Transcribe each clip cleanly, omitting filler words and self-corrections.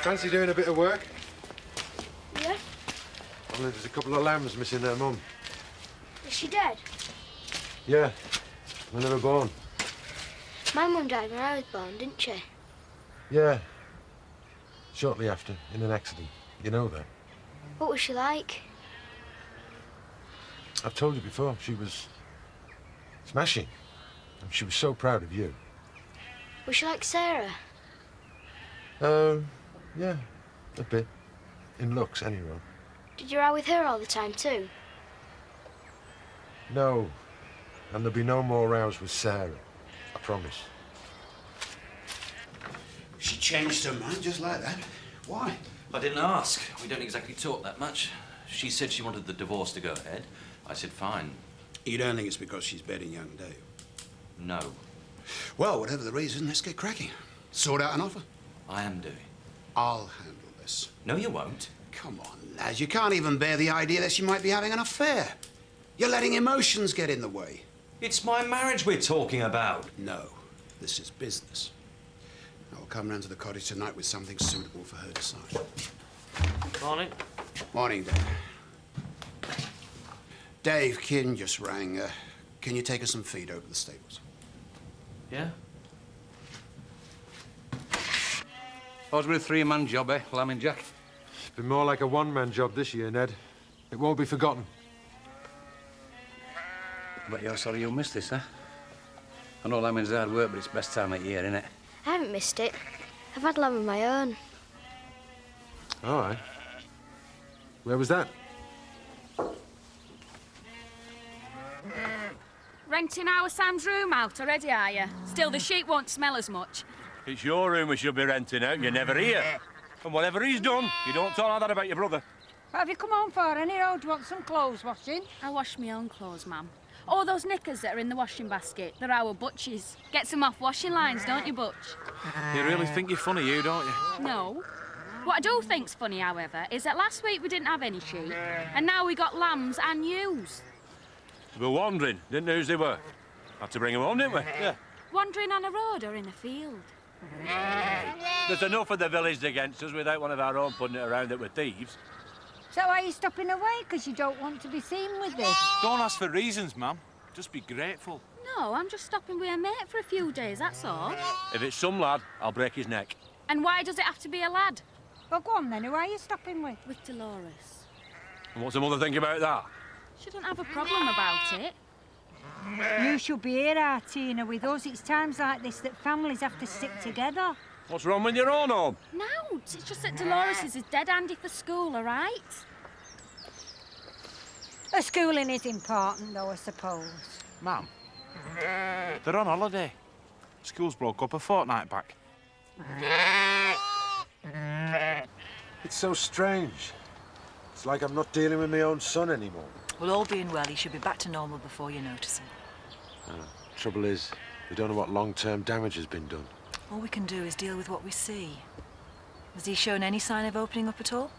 Fancy doing a bit of work? Yeah? Well, there's a couple of lambs missing their mum. Is she dead? Yeah, when they were born. My mum died when I was born, didn't she? Yeah, shortly after, in an accident. You know that. What was she like? I've told you before, she was smashing. And she was so proud of you. Was she like Sarah? Yeah, a bit. In looks, anyway. Did you row with her all the time, too? No. And there'll be no more rows with Sarah. I promise. She changed her mind just like that. Why? I didn't ask. We don't exactly talk that much. She said she wanted the divorce to go ahead. I said, fine. You don't think it's because she's betting young Dave? No. Well, whatever the reason, let's get cracking. Sort out an offer. I am doing. I'll handle this. No, you won't. Come on, lads. You can't even bear the idea that she might be having an affair. You're letting emotions get in the way. It's my marriage we're talking about. No, this is business. I'll come round to the cottage tonight with something suitable for her to sign. Morning. Morning, Dave. Dave, Kin just rang. Can you take us some feed over to the stables? Yeah? Thought we a three-man job, eh, Lambing Jack? It's been more like a one-man job this year, Ned. It won't be forgotten. But you're sorry you missed this, huh? I know lambing's hard work, but it's best time of year, innit? I haven't missed it. I've had lamb of my own. All right. Where was that? Renting our Sam's room out already, are you? Still, the sheep won't smell as much. It's your room we should be renting out. You're never here. And whatever he's done, you don't talk like that about your brother. What have you come home for, any road? Do you want some clothes washing? I wash my own clothes, ma'am. All those knickers that are in the washing basket, they're our Butch's. Get some off washing lines, don't you, Butch? You really think you're funny, you, don't you? No. What I do think's funny, however, is that last week we didn't have any sheep, and now we got lambs and ewes. We were wandering, didn't know who they were. Had to bring them home, didn't we? Yeah. Wandering on a road or in a field? There's enough of the village against us without one of our own putting it around that we're thieves. So why are you stopping away? Because you don't want to be seen with this? Don't ask for reasons, ma'am. Just be grateful. No, I'm just stopping with a mate for a few days, that's all. If it's some lad, I'll break his neck. And why does it have to be a lad? Well, go on then. Who are you stopping with? With Dolores. And what's the mother think about that? Shouldn't have a problem about it. You should be here, Artina, with us. It's times like this that families have to stick together. What's wrong with your own home? No, it's just that Dolores is dead handy for school, all right? The schooling is important, though, I suppose. Ma'am, they're on holiday. School's broke up a fortnight back. It's so strange. It's like I'm not dealing with my own son anymore. Well, all being well, he should be back to normal before you notice it. Trouble is, we don't know what long-term damage has been done. All we can do is deal with what we see. Has he shown any sign of opening up at all?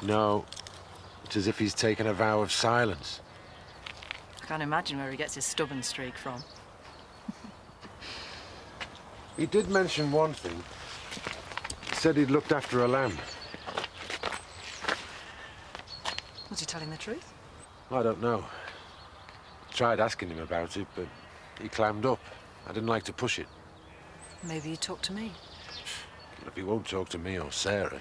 No. It's as if he's taken a vow of silence. I can't imagine where he gets his stubborn streak from. He did mention one thing. He said he'd looked after a lamb. Was he telling the truth? I don't know. Tried asking him about it, but he clammed up. I didn't like to push it. Maybe he'd talk to me. If he won't talk to me or Sarah.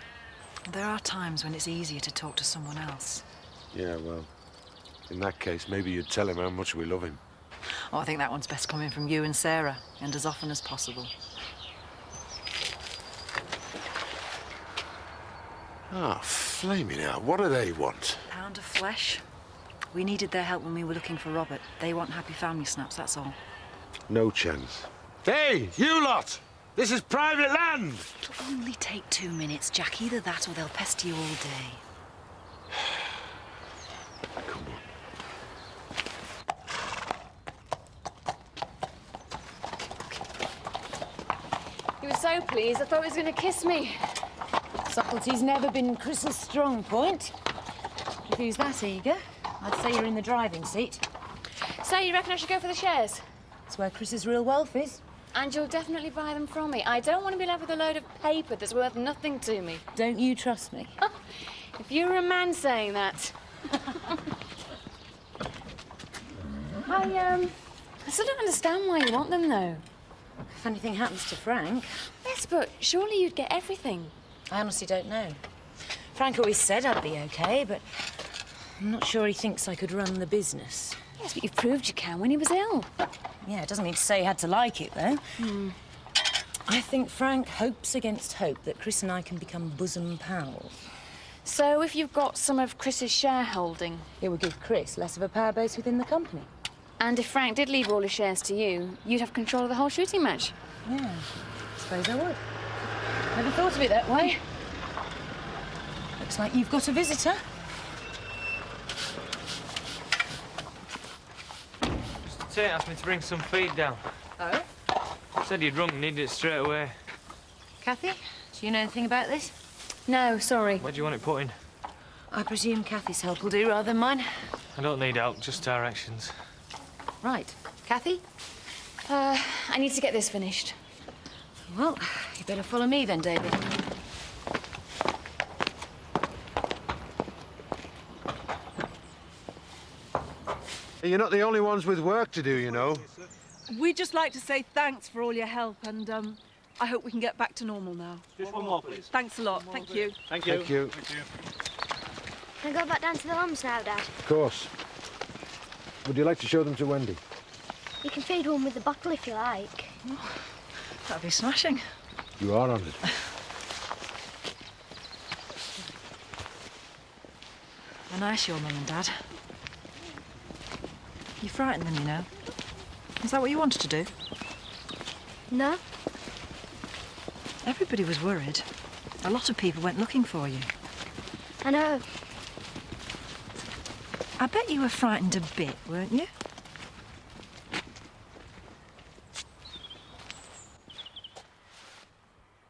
There are times when it's easier to talk to someone else. Yeah, well, in that case, maybe you'd tell him how much we love him. Oh, I think that one's best coming from you and Sarah, and as often as possible. Ah, flaming out. What do they want? Pound of flesh. We needed their help when we were looking for Robert. They want happy family snaps, that's all. No chance. Hey, you lot! This is private land! It'll only take 2 minutes, Jack. Either that or they'll pester you all day. Come on. He was so pleased, I thought he was going to kiss me. Subtlety's never been Chris's strong point. If he was that eager, I'd say you're in the driving seat. So, you reckon I should go for the shares? That's where Chris's real wealth is. And you'll definitely buy them from me. I don't want to be left with a load of paper that's worth nothing to me. Don't you trust me? If you were a man saying that. I still don't understand why you want them, though. If anything happens to Frank... Yes, but surely you'd get everything. I honestly don't know. Frank always said I'd be OK, but I'm not sure he thinks I could run the business. Yes, but you've proved you can when he was ill. Yeah, it doesn't mean to say he had to like it, though. I think Frank hopes against hope that Chris and I can become bosom pals. So if you've got some of Chris's shareholding... It would give Chris less of a power base within the company. And if Frank did leave all his shares to you, you'd have control of the whole shooting match. Yeah, I suppose I would. Never thought of it that way. Looks like you've got a visitor. Mr. Tate asked me to bring some feed down. Oh? Said you'd rung and needed it straight away. Kathy, do you know anything about this? No, sorry. Where do you want it put in? I presume Kathy's help will do rather than mine. I don't need help, just directions. Right. Kathy? I need to get this finished. Well, you better follow me then, David. You're not the only ones with work to do, you know. We'd just like to say thanks for all your help, and I hope we can get back to normal now. Just one more, please. Thanks a lot. Thank you. Thank you. Thank you. Can I go back down to the lambs now, Dad? Of course. Would you like to show them to Wendy? You can feed one with the bottle if you like. Oh, that'd be smashing. You are honoured. They're nice, your mum and dad. You frightened them, you know. Is that what you wanted to do? No. Everybody was worried. A lot of people went looking for you. I know. I bet you were frightened a bit, weren't you?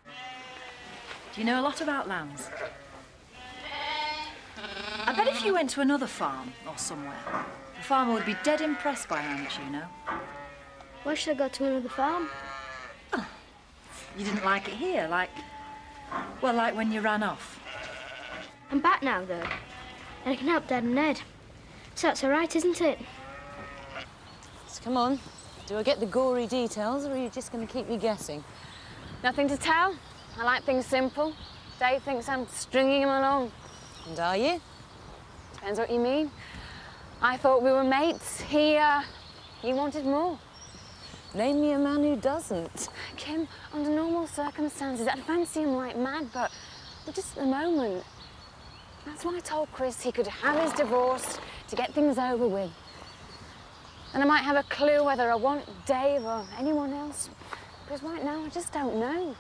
Do you know a lot about lambs? I bet if you went to another farm or somewhere, the farmer would be dead impressed by lambs, you know. Why should I go to another farm? Oh, you didn't like it here, like... Well, like when you ran off. I'm back now, though. And I can help Dad and Ned. So that's all right, isn't it? So come on. Do I get the gory details, or are you just going to keep me guessing? Nothing to tell. I like things simple. Dave thinks I'm stringing him along. And are you? Depends what you mean. I thought we were mates. He wanted more. Name me a man who doesn't. Kim, under normal circumstances, I'd fancy him like mad, but just at the moment. That's why I told Chris he could have his divorce to get things over with. And I might have a clue whether I want Dave or anyone else. Because right now, I just don't know.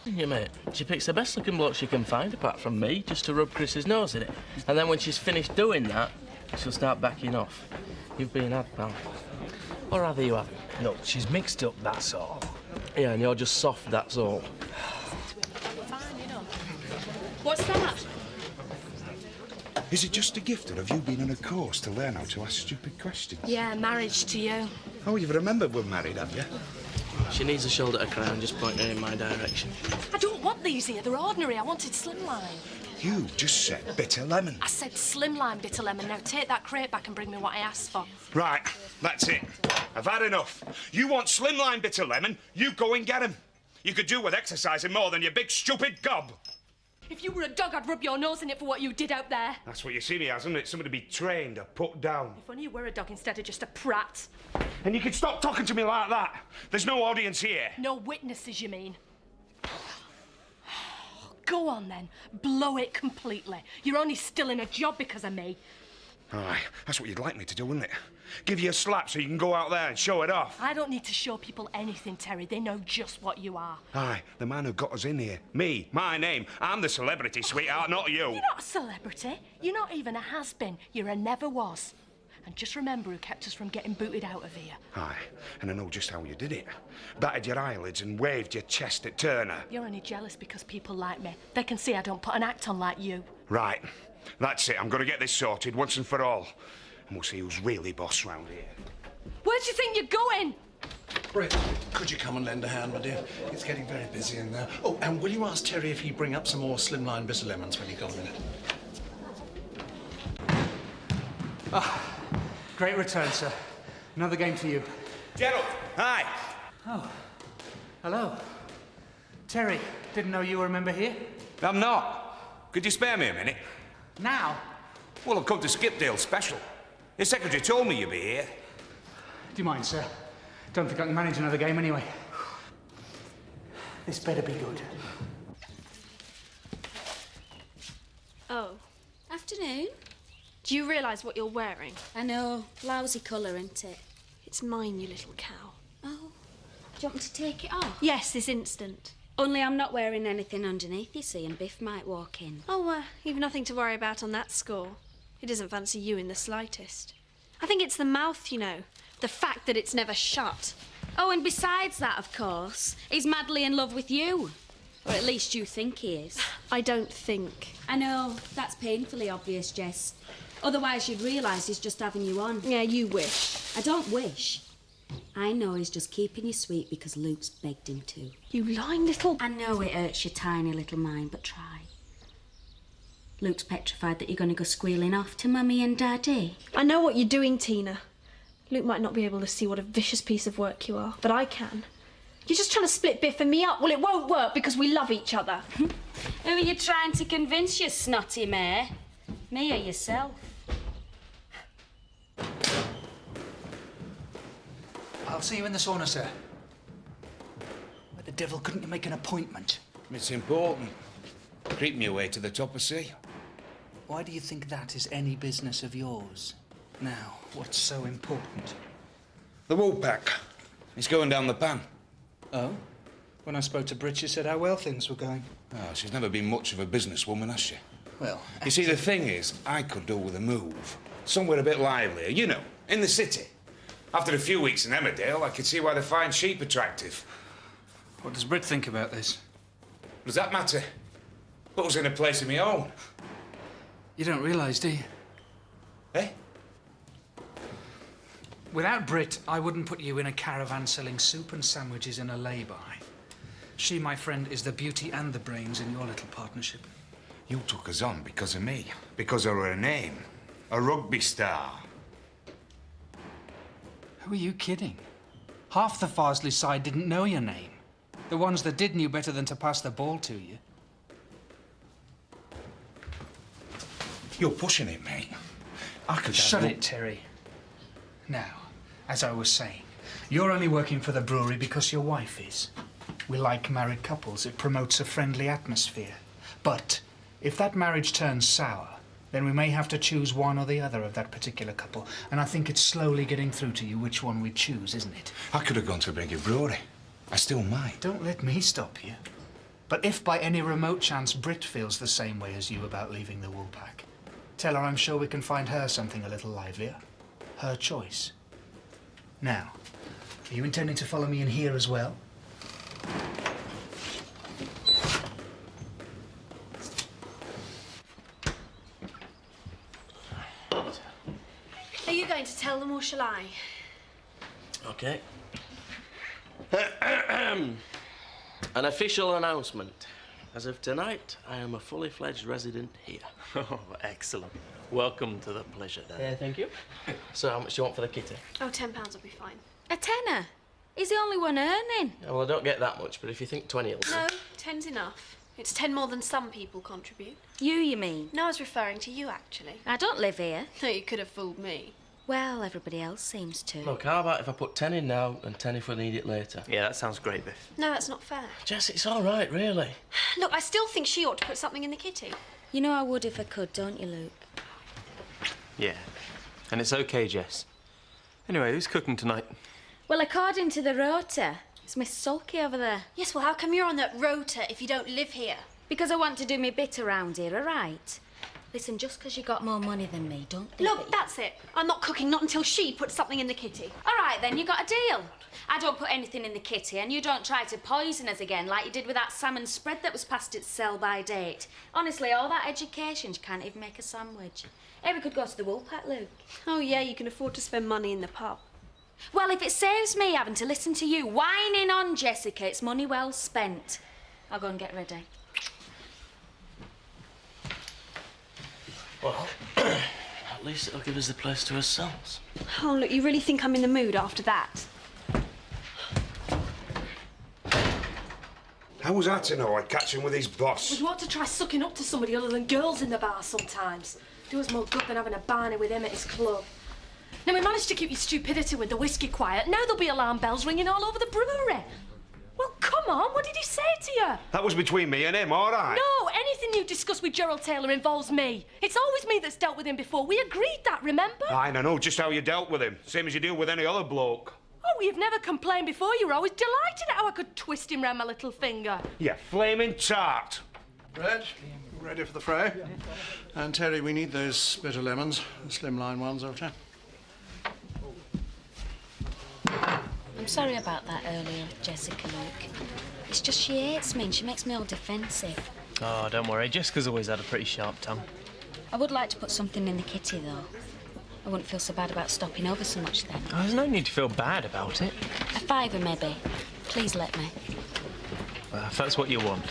Yeah, mate. She picks the best-looking bloke she can find, apart from me, just to rub Chris's nose in it. And then when she's finished doing that, she'll start backing off. You've been had, pal. Or rather you haven't. No, she's mixed up, that's all. Yeah, and you're just soft, that's all. What's that? Is it just a gift, or have you been on a course to learn how to ask stupid questions? Yeah, marriage to you. Oh, you've remembered we're married, have you? She needs a shoulder to cry and just point her in my direction. I don't want these here. They're ordinary. I wanted slimline. You just said bitter lemon. I said slimline bitter lemon. Now take that crate back and bring me what I asked for. Right, that's it. I've had enough. You want slimline bitter lemon, you go and get 'em. You could do with exercising more than your big stupid gob. If you were a dog, I'd rub your nose in it for what you did out there. That's what you see me as, isn't it? Somebody to be trained or put down. If only you were a dog instead of just a prat. And you could stop talking to me like that. There's no audience here. No witnesses, you mean? Go on, then. Blow it completely. You're only still in a job because of me. Aye, that's what you'd like me to do, wouldn't it? Give you a slap so you can go out there and show it off. I don't need to show people anything, Terry. They know just what you are. Aye, the man who got us in here. Me, my name. I'm the celebrity, sweetheart, not you. You're not a celebrity. You're not even a has-been. You're a never was. And just remember who kept us from getting booted out of here. Aye, and I know just how you did it. Battered your eyelids and waved your chest at Turner. You're only jealous because people like me. They can see I don't put an act on like you. Right, that's it. I'm going to get this sorted once and for all. And we'll see who's really boss round here. Where do you think you're going? Britt, could you come and lend a hand, my dear? It's getting very busy in there. Oh, and will you ask Terry if he'd bring up some more slimline bitter lemons when he got a minute? Ah, great return, sir. Another game for you. Gerald, hi. Oh, hello. Terry, didn't know you were a member here. I'm not. Could you spare me a minute? Now? Well, I've come to Skipdale's special. Your secretary told me you'd be here. Do you mind, sir? Don't think I can manage another game anyway. This better be good. Oh. Afternoon. Do you realise what you're wearing? I know. Lousy colour, isn't it? It's mine, you little cow. Oh. Do you want me to take it off? Yes, this instant. Only I'm not wearing anything underneath, you see, and Biff might walk in. Oh, you've nothing to worry about on that score. He doesn't fancy you in the slightest. I think it's the mouth, you know. The fact that it's never shut. Oh, and besides that, of course, he's madly in love with you. Or at least you think he is. I don't think. I know. That's painfully obvious, Jess. Otherwise, you'd realise he's just having you on. Yeah, you wish. I don't wish. I know he's just keeping you sweet because Luke's begged him to. You lying little... I know it hurts your tiny little mind, but try. Luke's petrified that you're going to go squealing off to Mummy and Daddy. I know what you're doing, Tina. Luke might not be able to see what a vicious piece of work you are, but I can. You're just trying to split Biff and me up. Well, it won't work because we love each other. Who are you trying to convince, you snotty mare? Me or yourself? I'll see you in the sauna, sir. Why the devil couldn't you make an appointment? It's important. Creep me away to the top of sea. Why do you think that is any business of yours? Now, what's so important? The wool pack. It's going down the pan. Oh? When I spoke to Britt, she said how well things were going. Oh, she's never been much of a businesswoman, has she? Well... You see, the thing is, I could do with a move. Somewhere a bit livelier, you know, in the city. After a few weeks in Emmerdale, I could see why they find sheep attractive. What does Britt think about this? Does that matter? Put us in a place of my own. You don't realise, do you? Eh? Without Britt, I wouldn't put you in a caravan selling soup and sandwiches in a lay-by. She, my friend, is the beauty and the brains in your little partnership. You took us on because of me. Because of her name. A rugby star. Who are you kidding? Half the Farsley side didn't know your name. The ones that did knew better than to pass the ball to you. You're pushing it, mate. I could Shut it, Terry. Now, as I was saying, you're only working for the brewery because your wife is. We like married couples. It promotes a friendly atmosphere. But if that marriage turns sour, then we may have to choose one or the other of that particular couple. And I think it's slowly getting through to you which one we choose, isn't it? I could have gone to a bigger brewery. I still might. Don't let me stop you. But if by any remote chance Britt feels the same way as you about leaving the Woolpack, tell her I'm sure we can find her something a little livelier. Her choice. Now, are you intending to follow me in here as well? Are you going to tell them or shall I? OK. An official announcement. As of tonight, I am a fully fledged resident here. Oh, excellent. Welcome to the pleasure, then. Yeah, thank you. So how much do you want for the kitty? Oh, £10 will be fine. A tenner? He's the only one earning. Yeah, well, I don't get that much, but if you think 20 will do. No, 10's enough. It's 10 more than some people contribute. You mean? No, I was referring to you, actually. I don't live here. No, you could have fooled me. Well, everybody else seems to. Look, how about if I put 10 in now and 10 if we need it later? Yeah, that sounds great, Biff. No, that's not fair. Jess, it's all right, really. Look, I still think she ought to put something in the kitty. You know I would if I could, don't you, Luke? Yeah. And it's OK, Jess. Anyway, who's cooking tonight? Well, according to the rota, it's Miss Sulky over there. Yes, well, how come you're on that rota if you don't live here? Because I want to do me bit around here, all right? Listen, just because you got more money than me, don't think Look, that's it. I'm not cooking, not until she puts something in the kitty. All right, then, you got a deal. I don't put anything in the kitty, and you don't try to poison us again like you did with that salmon spread that was past its sell-by date. Honestly, all that education, you can't even make a sandwich. Hey, we could go to the Woolpack, Luke. Oh, yeah, you can afford to spend money in the pub. Well, if it saves me having to listen to you whining on Jessica, it's money well spent. I'll go and get ready. Well, at least it'll give us the place to ourselves. Oh, look, you really think I'm in the mood after that? How was I to know I'd catch him with his boss? Well, you ought to try sucking up to somebody other than girls in the bar sometimes. Do us more good than having a barney with him at his club. Now, we managed to keep your stupidity with the whiskey quiet. Now there'll be alarm bells ringing all over the brewery. Well, come on, what did he say to you? That was between me and him, all right? No, anything you discuss with Gerald Taylor involves me. It's always me that's dealt with him before. We agreed that, remember? I know just how you dealt with him. Same as you deal with any other bloke. Oh, you've never complained before. You were always delighted at how I could twist him round my little finger. Yeah, flaming tart. Reg, ready for the fray? And Terry, we need those bitter lemons, the slimline ones, don't you? I'm sorry about that earlier, Jessica, Luke. It's just she hates me and she makes me all defensive. Oh, don't worry. Jessica's always had a pretty sharp tongue. I would like to put something in the kitty, though. I wouldn't feel so bad about stopping over so much then. Oh, there's no need to feel bad about it. A fiver, maybe. Please let me. Well, if that's what you want.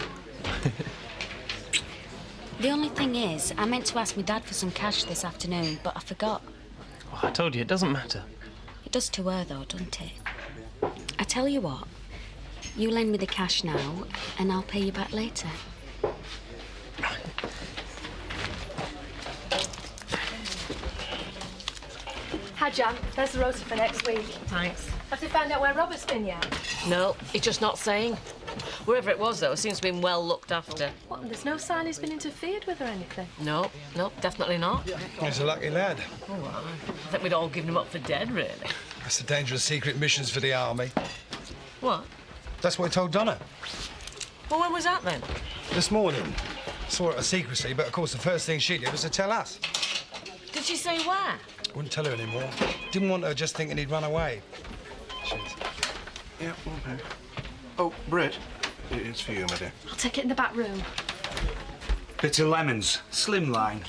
The only thing is, I meant to ask my dad for some cash this afternoon, but I forgot. Oh, I told you, it doesn't matter. It does to her, though, doesn't it? I tell you what, you lend me the cash now, and I'll pay you back later. Hi, Jan. There's the rota for next week. Thanks. Have you found out where Robert's been yet? No, he's just not saying. Wherever it was, though, it seems to have been well looked after. What, and there's no sign he's been interfered with or anything? No, definitely not. He's a lucky lad. Oh, well, I think we'd all given him up for dead, really. That's the dangerous secret missions for the army. What? That's what he told Donna. Well, when was that, then? This morning. Saw it as secrecy, but of course the first thing she did was to tell us. Did she say where? Wouldn't tell her anymore. Didn't want her just thinking he'd run away. Cheers. Yeah, okay. Oh, Britt, it's for you, my dear. I'll take it in the back room. Bitter lemons, slimline.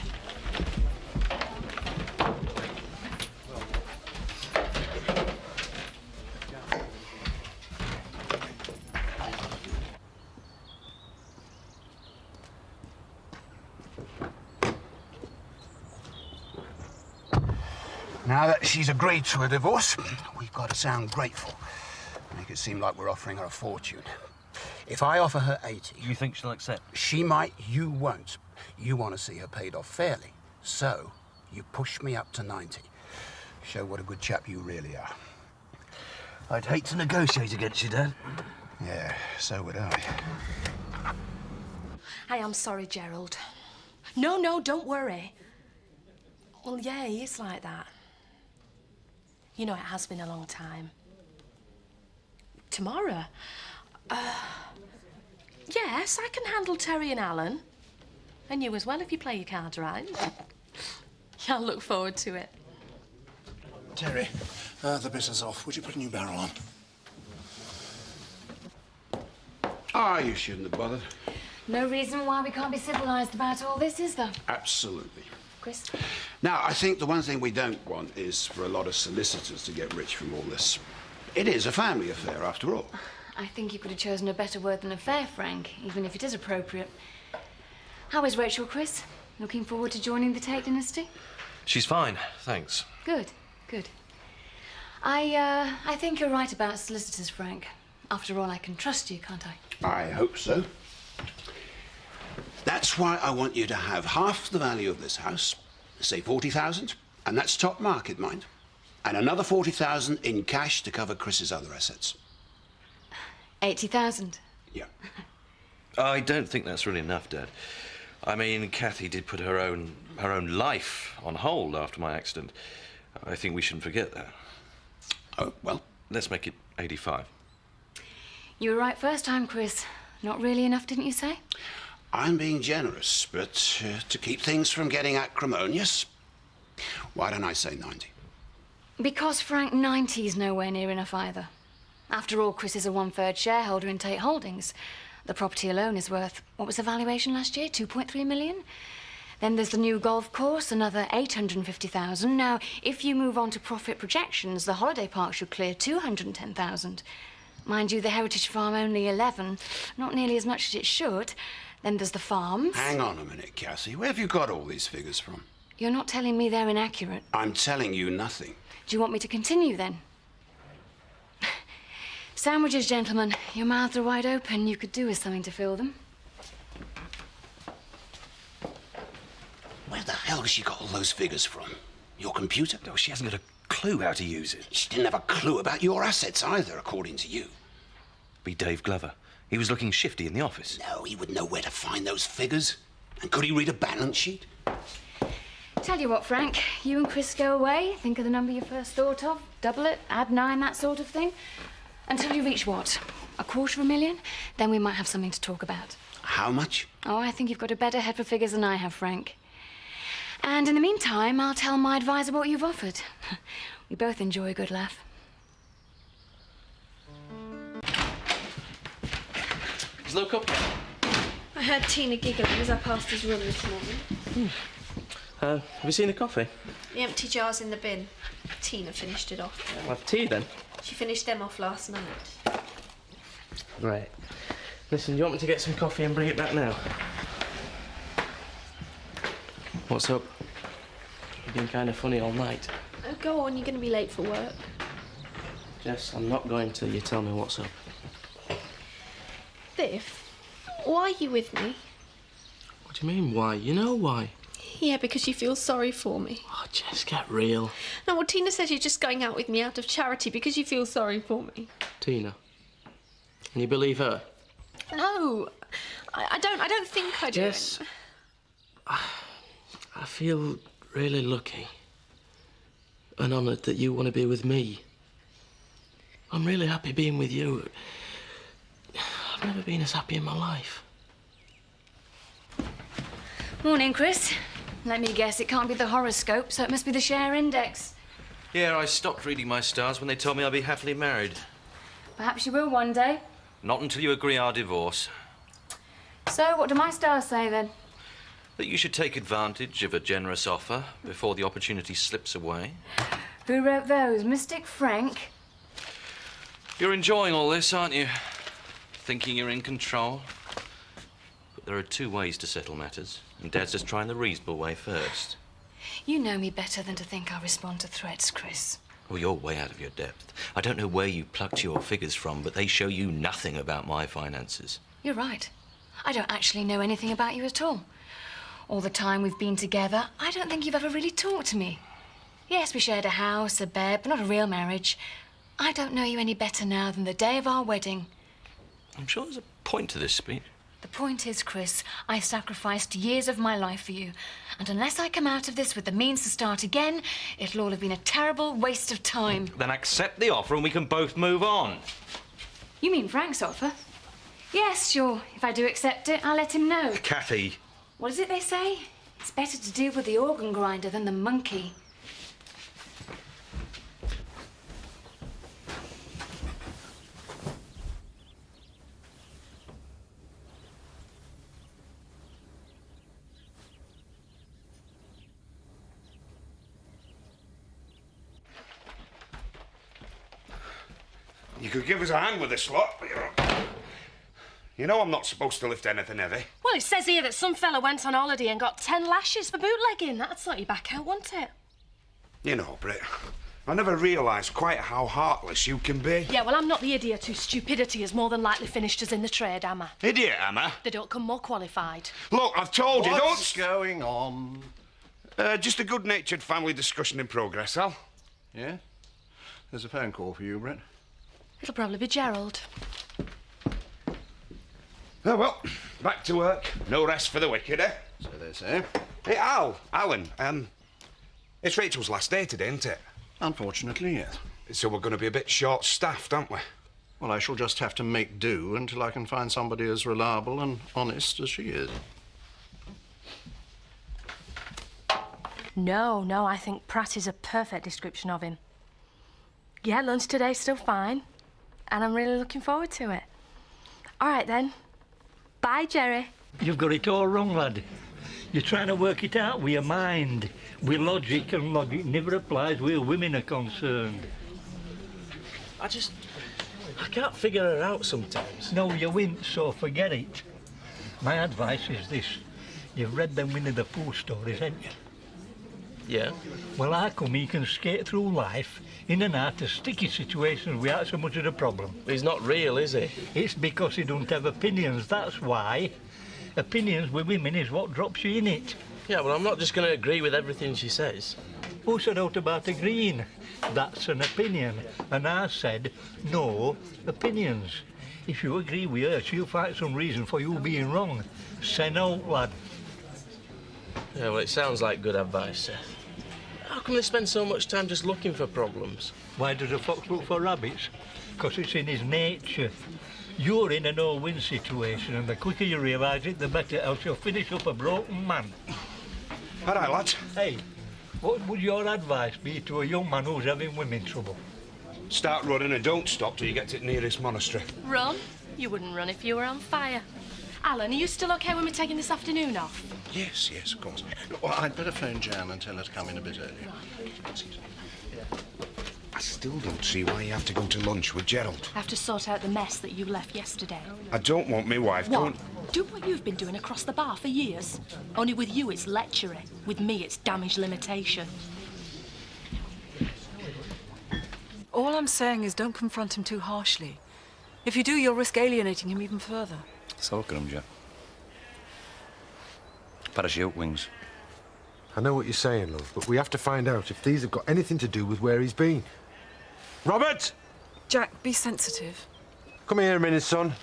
Now that she's agreed to a divorce, we've got to sound grateful. Make it seem like we're offering her a fortune. If I offer her 80... You think she'll accept? She might, you won't. You want to see her paid off fairly. So, you push me up to 90. Show what a good chap you really are. I'd hate to negotiate against you, Dad. Yeah, so would I. I am sorry, Gerald. No, don't worry. Well, yeah, he is like that. You know, it has been a long time. Tomorrow? Yes, I can handle Terry and Alan. And you as well, if you play your cards right. I'll look forward to it. Terry, the bitter's off. Would you put a new barrel on? Ah, you shouldn't have bothered. No reason why we can't be civilised about all this, is there? Absolutely. Chris? Now, I think the one thing we don't want is for a lot of solicitors to get rich from all this. It is a family affair, after all. I think you could have chosen a better word than affair, Frank, even if it is appropriate. How is Rachel, Chris? Looking forward to joining the Tate dynasty? She's fine, thanks. Good. I think you're right about solicitors, Frank. After all, I can trust you, can't I? I hope so. That's why I want you to have half the value of this house, say 40,000, and that's top market, mind, and another 40,000 in cash to cover Chris's other assets. 80,000. Yeah. I don't think that's really enough, Dad. I mean, Kathy did put her own life on hold after my accident. I think we shouldn't forget that. Oh, well. Let's make it 85. You were right first time, Chris. Not really enough, didn't you say? I'm being generous, but to keep things from getting acrimonious, why don't I say 90? Because, Frank, 90's nowhere near enough either. After all, Chris is a 1/3 shareholder in Tate Holdings. The property alone is worth, what was the valuation last year? 2.3 million? Then there's the new golf course, another 850,000. Now, if you move on to profit projections, the holiday park should clear 210,000. Mind you, the heritage farm only 11, not nearly as much as it should. Then there's the farms. Hang on a minute, Cassie. Where have you got all these figures from? You're not telling me they're inaccurate. I'm telling you nothing. Do you want me to continue, then? Sandwiches, gentlemen. Your mouths are wide open. You could do with something to fill them. Where the hell has she got all those figures from? Your computer? No, she hasn't got a clue how to use it. She didn't have a clue about your assets either, according to you. Be Dave Glover. He was looking shifty in the office. No, he would know where to find those figures. And could he read a balance sheet? Tell you what, Frank, you and Chris go away, think of the number you first thought of, double it, add 9, that sort of thing. Until you reach what? $250,000? Then we might have something to talk about. How much? Oh, I think you've got a better head for figures than I have, Frank. And in the meantime, I'll tell my advisor what you've offered. We both enjoy a good laugh. Is Luke up yet? I heard Tina giggling as I passed his room this morning. Have you seen the coffee? The empty jar's in the bin. Tina finished it off. I'll have tea then. She finished them off last night. Right. Listen, do you want me to get some coffee and bring it back now? What's up? You've been kind of funny all night. Oh, go on, you're going to be late for work. Jess, I'm not going till you tell me what's up. Biff, why are you with me? What do you mean, why? You know why. Yeah, because you feel sorry for me. Oh, Jess, get real. No, well, Tina says you're just going out with me out of charity because you feel sorry for me. Tina. And you believe her? No, I don't think I do. Jess, I feel really lucky and honoured that you want to be with me. I'm really happy being with you. I've never been as happy in my life. Morning, Chris. Let me guess, it can't be the horoscope, so it must be the share index. Yeah, I stopped reading my stars when they told me I'd be happily married. Perhaps you will one day. Not until you agree our divorce. So, what do my stars say, then? That you should take advantage of a generous offer before the opportunity slips away. Who wrote those? Mystic Frank? You're enjoying all this, aren't you? Thinking you're in control. But there are 2 ways to settle matters, and Dad's just trying the reasonable way first. You know me better than to think I'll respond to threats, Chris. Well, you're way out of your depth. I don't know where you plucked your figures from, but they show you nothing about my finances. You're right. I don't actually know anything about you at all. All the time we've been together, I don't think you've ever really talked to me. Yes, we shared a house, a bed, but not a real marriage. I don't know you any better now than the day of our wedding. I'm sure there's a point to this speech. The point is, Chris, I sacrificed years of my life for you. And unless I come out of this with the means to start again, it'll all have been a terrible waste of time. Then accept the offer and we can both move on. You mean Frank's offer? Yes, sure. If I do accept it, I'll let him know. Kathy. What is it they say? It's better to deal with the organ grinder than the monkey. You could give us a hand with this lot. You know I'm not supposed to lift anything heavy. Well, it says here that some fella went on holiday and got 10 lashes for bootlegging. That'd sort you back out, wouldn't it? You know, Britt, I never realised quite how heartless you can be. Yeah, well, I'm not the idiot whose stupidity has more than likely finished us in the trade, am I? Idiot, am I? They don't come more qualified. Look, I've told you, don't... What's going on? Just a good-natured family discussion in progress, Al. Yeah? There's a phone call for you, Brett. It'll probably be Gerald. Oh, well, back to work. No rest for the wicked, eh? So they say. Hey, Alan, it's Rachel's last day today, isn't it? Unfortunately, yes. So we're going to be a bit short-staffed, aren't we? Well, I shall just have to make do until I can find somebody as reliable and honest as she is. No, I think Pratt is a perfect description of him. Yeah, lunch today's still fine, and I'm really looking forward to it. All right, then. Bye, Jerry. You've got it all wrong, lad. You're trying to work it out with your mind, with logic, and logic never applies where women are concerned. I can't figure her out sometimes. No, you won't, so forget it. My advice is this. You've read them Winnie the Pooh stories, haven't you? Yeah. Well, how come he can skate through life in and out of sticky situations without so much of a problem? He's not real, is he? It's because he don't have opinions, that's why. Opinions with women is what drops you in it. Yeah, well, I'm not just going to agree with everything she says. Who said out about agreeing? That's an opinion. And I said, no opinions. If you agree with her, she'll find some reason for you being wrong. Say no, lad. Yeah, well, it sounds like good advice, Seth. How come they spend so much time just looking for problems? Why does a fox look for rabbits? Because it's in his nature. You're in a no-win situation, and the quicker you realise it, the better, else you'll finish up a broken man. All right, lads. Hey, what would your advice be to a young man who's having women trouble? Start running and don't stop till you get to the nearest monastery. Run? You wouldn't run if you were on fire. Alan, are you still OK when we're taking this afternoon off? Yes, of course. Well, I'd better phone Jan and tell her to come in a bit earlier. I still don't see why you have to go to lunch with Gerald. I have to sort out the mess that you left yesterday. I don't want my wife going... Do what you've been doing across the bar for years. Only with you it's lecturing. With me it's damage limitation. All I'm saying is don't confront him too harshly. If you do, you'll risk alienating him even further. So look at him, Jack. Parachute wings. I know what you're saying, love, but we have to find out if these have got anything to do with where he's been. Robert! Jack, be sensitive. Come here a minute, son.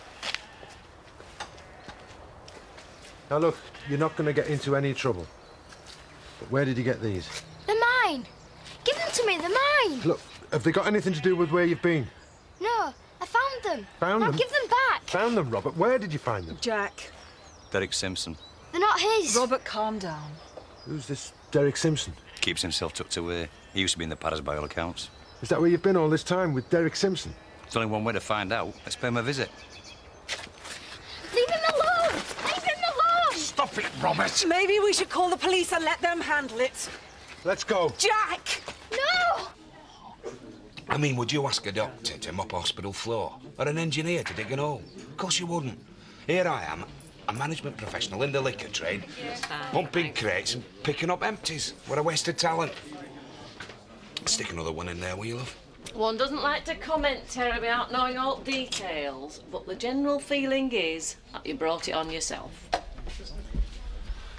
Now, look, you're not going to get into any trouble. But where did you get these? They're mine. Give them to me, they're mine. Look, have they got anything to do with where you've been? No, I found them. Found now them? give them back. Found them, Robert. Where did you find them? Jack. Derek Simpson. They're not his. Robert, calm down. Who's this Derek Simpson? Keeps himself tucked away. He used to be in the Paris by all accounts. Is that where you've been all this time, with Derek Simpson? There's only one way to find out. Let's pay him a visit. Leave him alone! Leave him alone! Stop it, Robert! Maybe we should call the police and let them handle it. Let's go. Jack! No! I mean, would you ask a doctor to mop a hospital floor? Or an engineer to dig an hole? Of course you wouldn't. Here I am, a management professional in the liquor trade, pumping crates and picking up empties. What a waste of talent. Stick another one in there, will you, love? One doesn't like to comment terribly without knowing all details, but the general feeling is that you brought it on yourself.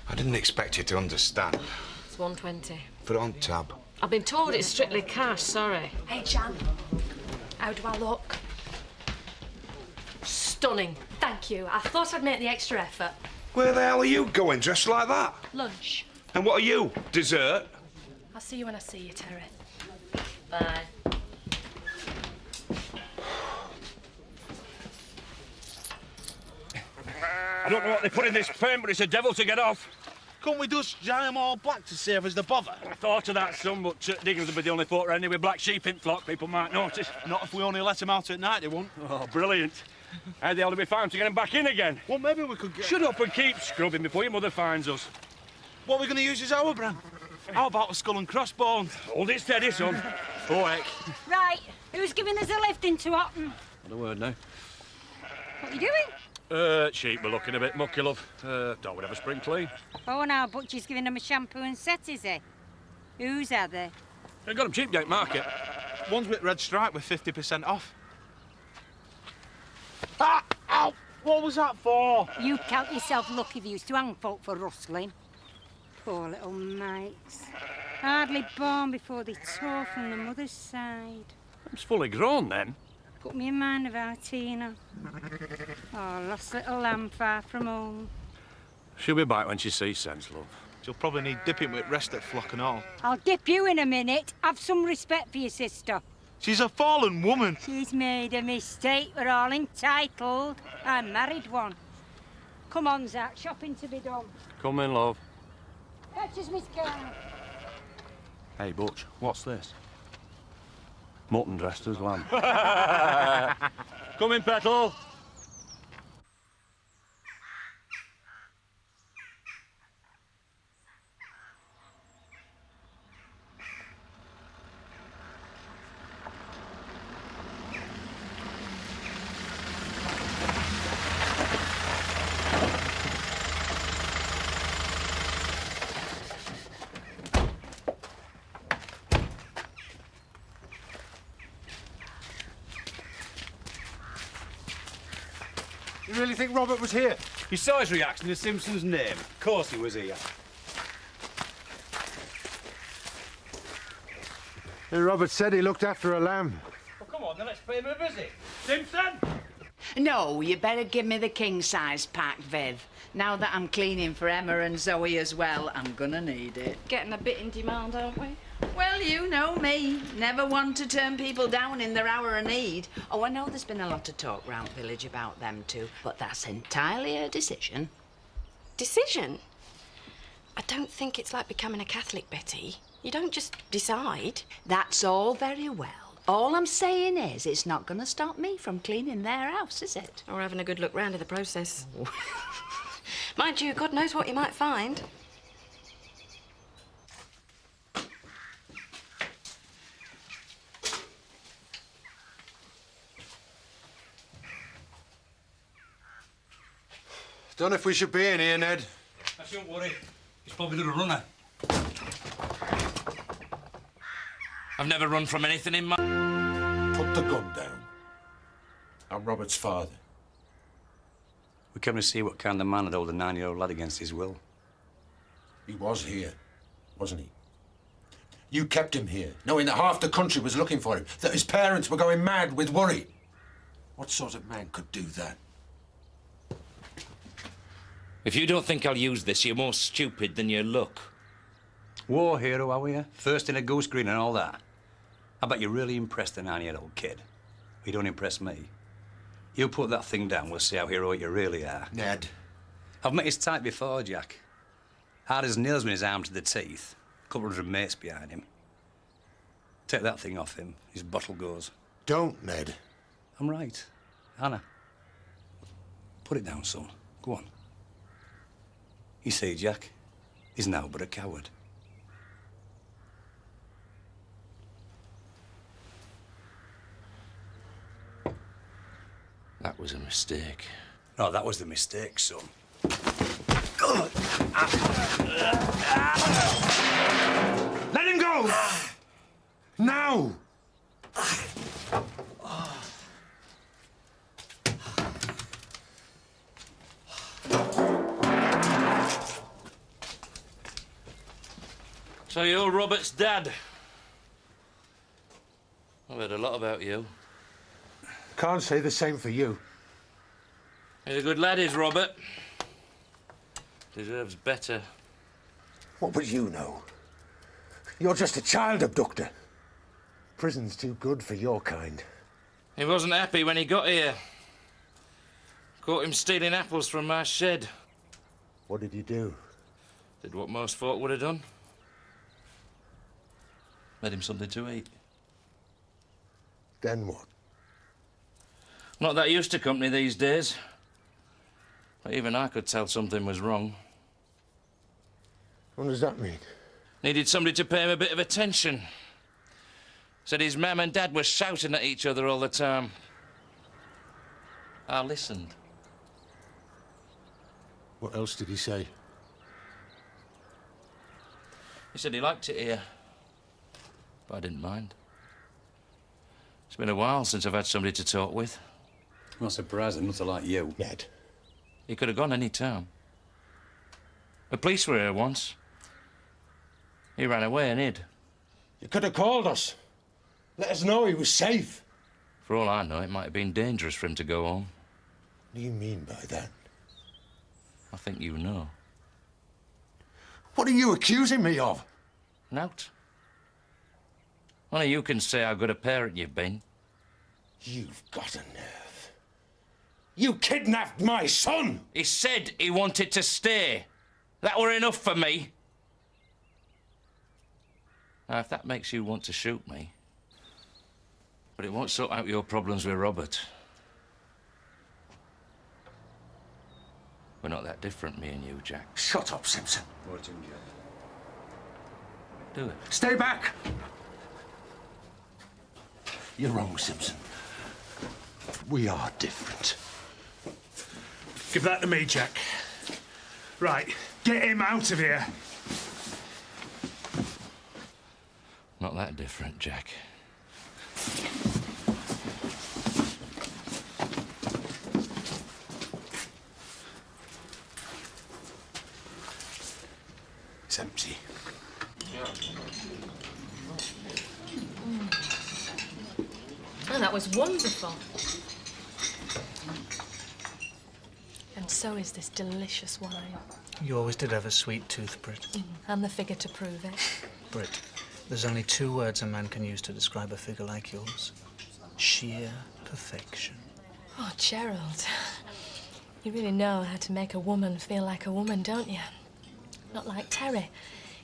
I didn't expect you to understand. It's 120. Put it on tab. I've been told it's strictly cash, sorry. Hey, Jan. How do I look? Stunning. Thank you. I thought I'd make the extra effort. Where the hell are you going dressed like that? Lunch. And what are you? Dessert? I'll see you when I see you, Terry. Bye. I don't know what they put in this paint, but it's a devil to get off. Couldn't we just dye them all black to save us the bother? I thought of that, son, but Diggins would be the only folk around here with black sheep in flock. People might notice. Not if we only let them out at night, they won't. Oh, brilliant. How'd they only be found to get them back in again? Well, maybe we could get... Shut up and keep scrubbing before your mother finds us. What we're going to use is our brand. How about a skull and crossbones? Hold it steady, son. Oh, heck. Right, who's giving us a lift into Otten? Not a word now. What are you doing? Sheep were looking a bit mucky, love. Thought we'd have a spring clean. Oh, now Butcher's giving them a shampoo and set, is he? Whose are they? I got them cheap, Gate Market. One's with red stripe with 50% off. Ah! Ow! What was that for? You count yourself lucky if you used to hang folk for rustling. Poor little mites. Hardly born before they tore from the mother's side. It's fully grown, then. Put me in mind of our Tina. Oh, lost little lamb far from home. She'll be back when she sees sense, love. She'll probably need dipping with rest at flock and all. I'll dip you in a minute. Have some respect for your sister. She's a fallen woman. She's made a mistake. We're all entitled. I married one. Come on, Zach. Shopping to be done. Come in, love. Fetch us, Miss Carr. Hey, Butch, what's this? Mutton dressed as lamb. Come in, Petal. You really think Robert was here? You saw his reaction to Simpson's name. Of course he was here. Hey, Robert said he looked after a lamb. Well, come on, then let's pay him a visit. Simpson! No, you better give me the king-size pack, Viv. Now that I'm cleaning for Emma and Zoe as well, I'm gonna need it. Getting a bit in demand, aren't we? Well, you know me. Never one to turn people down in their hour of need. Oh, I know there's been a lot of talk round village about them too, but that's entirely a decision. Decision? I don't think it's like becoming a Catholic, Betty. You don't just decide. That's all very well. All I'm saying is it's not going to stop me from cleaning their house, is it? Or having a good look round in the process. Mind you, God knows what you might find. Don't know if we should be in here, Ned. I shouldn't worry. He's probably the runner. I've never run from anything in my... Put the gun down. I'm Robert's father. We came to see what kind of man had held a 9-year-old lad against his will. He was here, wasn't he? You kept him here, knowing that half the country was looking for him, that his parents were going mad with worry. What sort of man could do that? If you don't think I'll use this, you're more stupid than you look. War hero, are we? First in a goose green and all that. I bet you really impressed the 9-year-old kid. You don't impress me. You put that thing down, we'll see how heroic you really are. Ned. I've met his type before, Jack. Hard as nails with his arm to the teeth. A couple 100 mates behind him. Take that thing off him, his bottle goes. Don't, Ned. I'm right. Anna. Put it down, son. Go on. You see, Jack, he's now but a coward. That was a mistake. No, that was the mistake, son. Let him go! Now! So you're Robert's dad. I've heard a lot about you. Can't say the same for you. He's a good lad, is Robert. Deserves better. What would you know? You're just a child abductor. Prison's too good for your kind. He wasn't happy when he got here. Caught him stealing apples from my shed. What did you do? Did what most folk would have done. Made him something to eat. Then what? Not that used to company these days. But even I could tell something was wrong. What does that mean? Needed somebody to pay him a bit of attention. Said his mum and dad were shouting at each other all the time. I listened. What else did he say? He said he liked it here. But I didn't mind. It's been a while since I've had somebody to talk with. Not surprising, nothing like you. Ned. He could have gone any time. The police were here once. He ran away and hid. You could have called us. Let us know he was safe. For all I know, it might have been dangerous for him to go home. What do you mean by that? I think you know. What are you accusing me of? Nout. Only you can say how good a parent you've been. You've got a nerve. You kidnapped my son! He said he wanted to stay. That were enough for me. Now, if that makes you want to shoot me, but it won't sort out your problems with Robert. We're not that different, me and you, Jack. Shut up, Simpson. Watch him, Jack. Do it. Stay back! You're wrong, Simpson. We are different. Give that to me, Jack. Right, get him out of here. Not that different, Jack. It's empty. Oh, that was wonderful. And so is this delicious wine. You always did have a sweet tooth, Brit. And the figure to prove it. Brit, there's only 2 words a man can use to describe a figure like yours. Sheer perfection. Oh, Gerald. You really know how to make a woman feel like a woman, don't you? Not like Terry.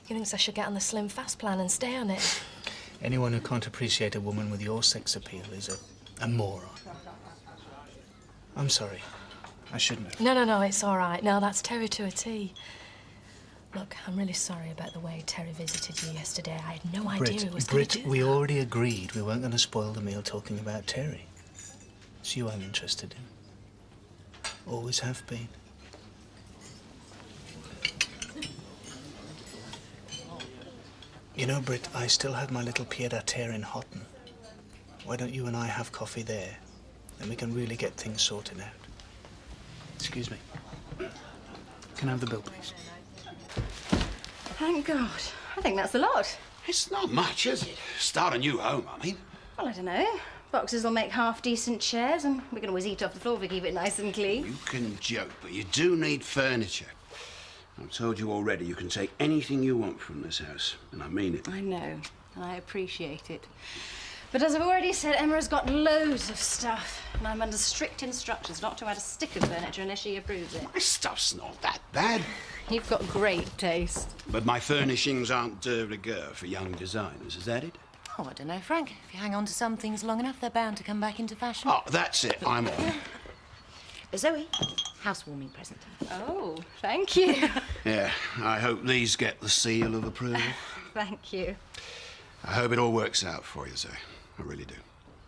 He thinks I should get on the slim fast plan and stay on it. Anyone who can't appreciate a woman with your sex appeal is a moron. I'm sorry. I shouldn't have. No, it's all right. No, that's Terry to a T. Look, I'm really sorry about the way Terry visited you yesterday. I had no idea he was going to do we already agreed we weren't going to spoil the meal talking about Terry. It's you I'm interested in. Always have been. You know, Britt, I still have my little pied-à-terre in Houghton. Why don't you and I have coffee there? Then we can really get things sorted out. Excuse me. Can I have the bill, please? Thank God. I think that's a lot. It's not much, is it? Start a new home, I mean. Well, I don't know. Boxes will make half-decent chairs, and we can always eat off the floor if we keep it nice and clean. You can joke, but you do need furniture. I've told you already, you can take anything you want from this house, and I mean it. I know, and I appreciate it. But as I've already said, Emma has got loads of stuff, and I'm under strict instructions not to add a stick of furniture unless she approves it. My stuff's not that bad. You've got great taste. But my furnishings aren't de rigueur for young designers, is that it? Oh, I don't know, Frank. If you hang on to some things long enough, they're bound to come back into fashion. Oh, that's it. I'm on. Zoe, housewarming present. Oh, thank you. Yeah, I hope these get the seal of approval. Thank you. I hope it all works out for you, Zoe. I really do.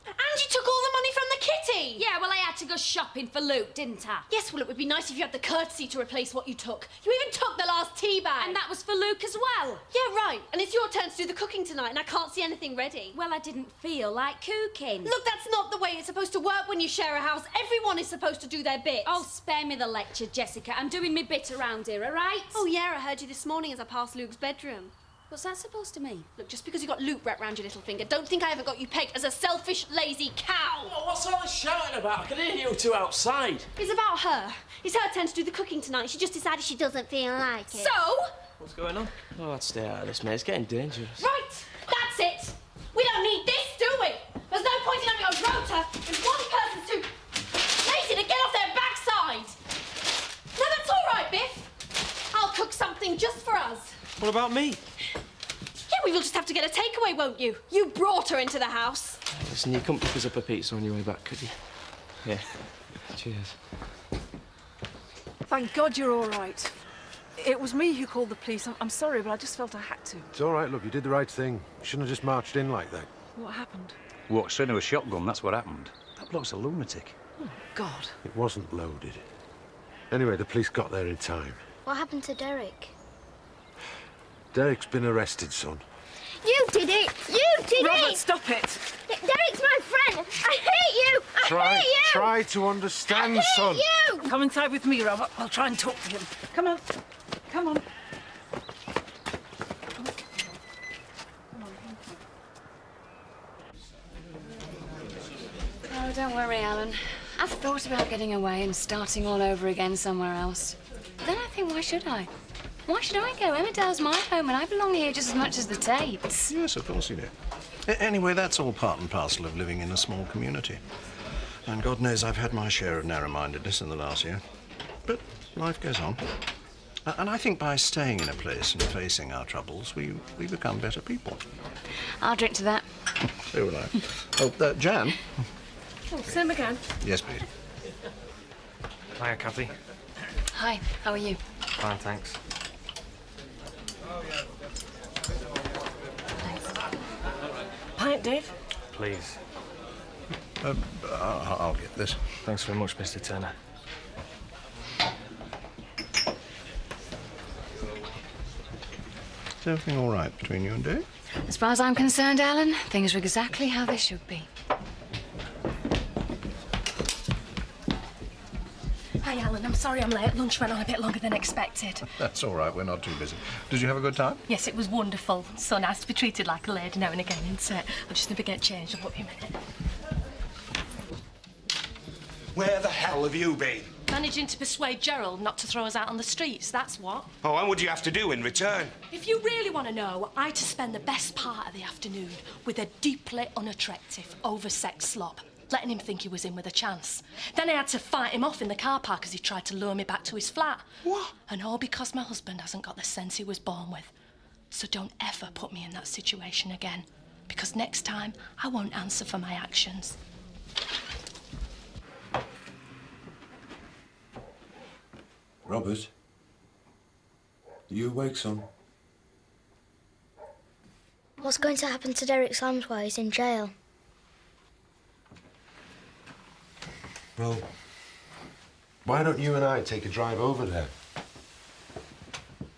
And you took all the money from the kitty! Yeah, well, I had to go shopping for Luke, didn't I? Yes, well, it would be nice if you had the courtesy to replace what you took. You even took the last tea bag. And that was for Luke as well. Yeah, right. And it's your turn to do the cooking tonight, and I can't see anything ready. Well, I didn't feel like cooking. Look, that's not the way it's supposed to work when you share a house. Everyone is supposed to do their bit. Oh, spare me the lecture, Jessica. I'm doing my bit around here, all right? Oh, yeah, I heard you this morning as I passed Luke's bedroom. What's that supposed to mean? Look, just because you got loop wrapped round your little finger, don't think I haven't got you pegged as a selfish, lazy cow. Oh, what's all this shouting about? I can hear you two outside. It's about her. It's her turn to do the cooking tonight. She just decided she doesn't feel like it. So? What's going on? Oh, I'd stay out of this, mate. It's getting dangerous. Right, that's it. We don't need this, do we? There's no point in having a rota if one person's too lazy to get off their backside. No, that's all right, Biff. I'll cook something just for us. What about me? Yeah, well, you'll just have to get a takeaway, won't you? You brought her into the house. Listen, you couldn't pick us up a pizza on your way back, could you? Yeah. Cheers. Thank God you're all right. It was me who called the police. I'm sorry, but I just felt I had to. It's all right, look, you did the right thing. You shouldn't have just marched in like that. What happened? Walked straight into a shotgun, that's what happened. That bloke's a lunatic. Oh, God. It wasn't loaded. Anyway, the police got there in time. What happened to Derek? Derek's been arrested, son. You did it! You did it! Robert, stop it! Derek's my friend! I hate you! I hate you! Try to understand, I hate son. you! Come inside with me, Robert. I'll try and talk to him. Come on. Come on. Oh, don't worry, Alan. I've thought about getting away and starting all over again somewhere else. But then I think, why should I? Why should I go? Emmerdale's my home and I belong here just as much as the Tates. Yes, of course you do. Anyway, that's all part and parcel of living in a small community. And God knows I've had my share of narrow-mindedness in the last year. But life goes on. And I think by staying in a place and facing our troubles, we become better people. I'll drink to that. So will I. Oh, Jan? Oh, same again. Yes, please. Hiya, Kathy. Hi, how are you? Fine, thanks. Pint, Dave? Please. I'll get this. Thanks very much, Mr. Turner. Is everything all right between you and Dave? As far as I'm concerned, Alan, things are exactly how they should be. Hi, Alan. I'm sorry I'm late. Lunch went on a bit longer than expected. That's all right, we're not too busy. Did you have a good time? Yes, it was wonderful. So nice to be treated like a lady now and again, isn't it? I'll just never get changed. I'll put you a minute. Where the hell have you been? Managing to persuade Gerald not to throw us out on the streets, that's what. Oh, what would you have to do in return? If you really want to know, I had to spend the best part of the afternoon with a deeply unattractive, oversexed slob, letting him think he was in with a chance. Then I had to fight him off in the car park as he tried to lure me back to his flat. What? And all because my husband hasn't got the sense he was born with. So don't ever put me in that situation again, because next time I won't answer for my actions. Robert? Are you awake, son? What's going to happen to Derek Slams while he's in jail? Well, why don't you and I take a drive over there?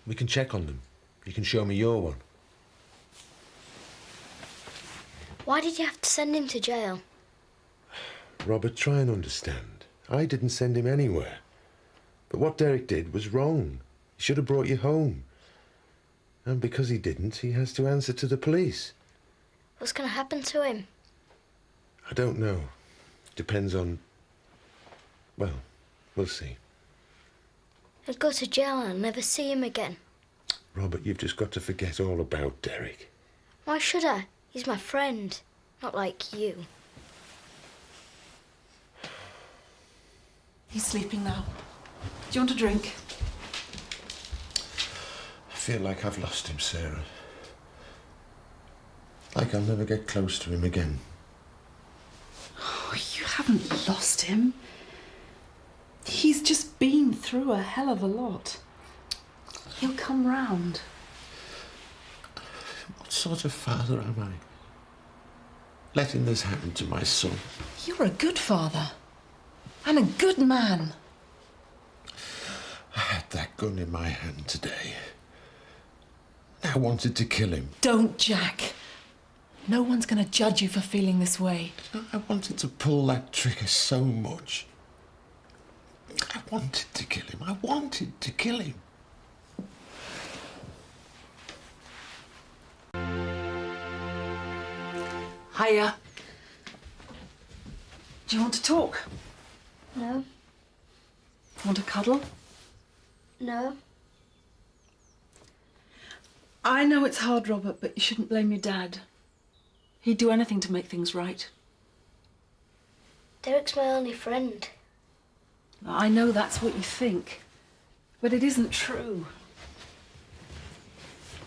We can check on them. You can show me your one. Why did you have to send him to jail? Robert, try and understand. I didn't send him anywhere. But what Derek did was wrong. He should have brought you home. And because he didn't, he has to answer to the police. What's going to happen to him? I don't know. Depends on... Well, we'll see. He'll go to jail and I'll never see him again. Robert, you've just got to forget all about Derek. Why should I? He's my friend, not like you. He's sleeping now. Do you want a drink? I feel like I've lost him, Sarah. Like I'll never get close to him again. Oh, you haven't lost him. He's just been through a hell of a lot. He'll come round. What sort of father am I? Letting this happen to my son. You're a good father. And a good man. I had that gun in my hand today. I wanted to kill him. Don't, Jack. No one's going to judge you for feeling this way. I wanted to pull that trigger so much. I wanted to kill him. I wanted to kill him. Hiya. Do you want to talk? No. Want a cuddle? No. I know it's hard, Robert, but you shouldn't blame your dad. He'd do anything to make things right. Derek's my only friend. I know that's what you think, but it isn't true.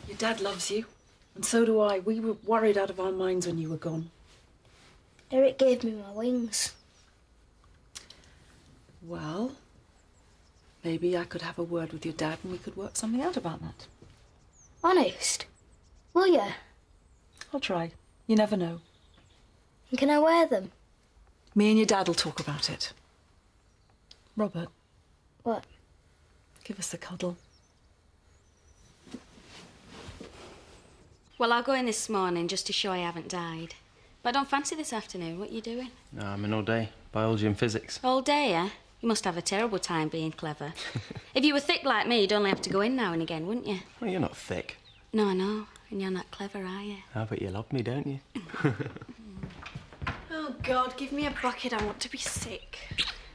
Your dad loves you, and so do I. We were worried out of our minds when you were gone. Derek gave me my wings. Well, maybe I could have a word with your dad and we could work something out about that. Honest? Will ya? I'll try. You never know. And can I wear them? Me and your dad will talk about it. Robert. What? Give us a cuddle. Well, I'll go in this morning just to show I haven't died. But I don't fancy this afternoon. What are you doing? No, I'm in all day. Biology and physics. All day, eh? You must have a terrible time being clever. If you were thick like me, you'd only have to go in now and again, wouldn't you? Well, you're not thick. No, I know. And you're not clever, are you? Ah, but you love me, don't you? Oh, God, give me a bucket. I want to be sick.